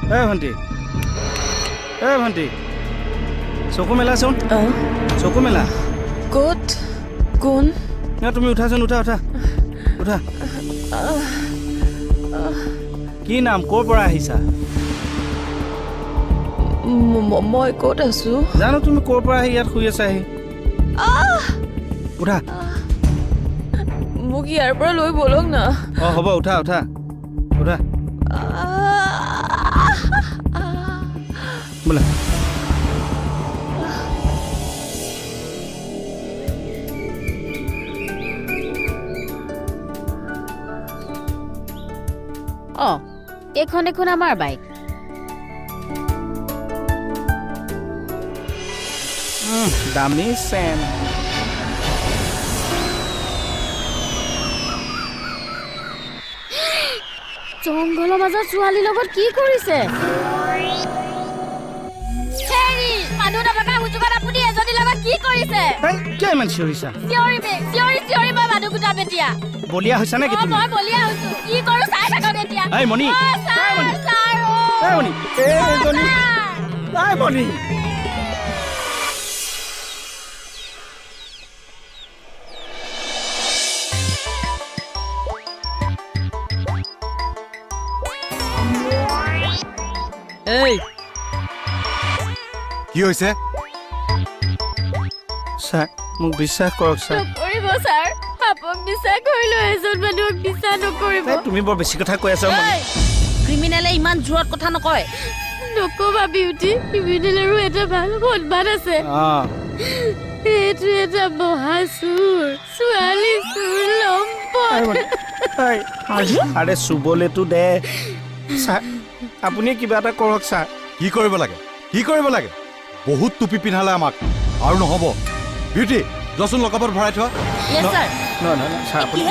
ভণ্টি ভণ্টি চকু মেলাচোন চকু মেলা ক'ত কোন তুমি উঠাচোন উঠা কি নাম ক'ৰ পৰা আহিছা মই ক'ত আছো জানো তুমি ক'ৰ পৰা আহি ইয়াত শুই আছাহি উঠা মোক ইয়াৰ পৰা লৈ বলক না হ'ব উঠা বোলা এখন আমাৰ বাইক দামী চেন জংঘলৰ মাজত ছোৱালীৰ লগত কি কৰিছে মানুহ নথকা সুযোগত আপুনি এজনীৰ লগত কি কৰিছে কিয় ইমান চিঞৰিছা চিঞৰি মই মানুহ গোটাম এতিয়া বলিয়া হৈছা নেকি তুমি মই বলিয়া হৈছো কি কৰো চাই থাকক এতিয়া মণি মণি এই কি হৈছে ছাৰ মোক বিশ্বাস কৰক ছাৰ নকৰিব ছাৰ আপোনাক বিশ্বাস কৰিলো এজন মানুহক বিশ্বাস নকৰিব তুমি বৰ বেছি কথা কৈ আছা ক্ৰিমিনেলে ইমান জোৰত কথা নকয় নকবা বিউটি ক্ৰিমিনেলৰো এটা ভাল সন্মান আছে এইটো এটা মহা চুৰ ছোৱালী চুৰ লম্পট আৰে চুবলেতো দে ছাৰ আপুনি কিবা এটা কৰক ছাৰ কি কৰিব লাগে বহুত টুপি পিন্ধালে আমাক আৰু নহ'ব বিউটি যচোন লকাপত ভৰাই থোৱা ছাৰ আপুনি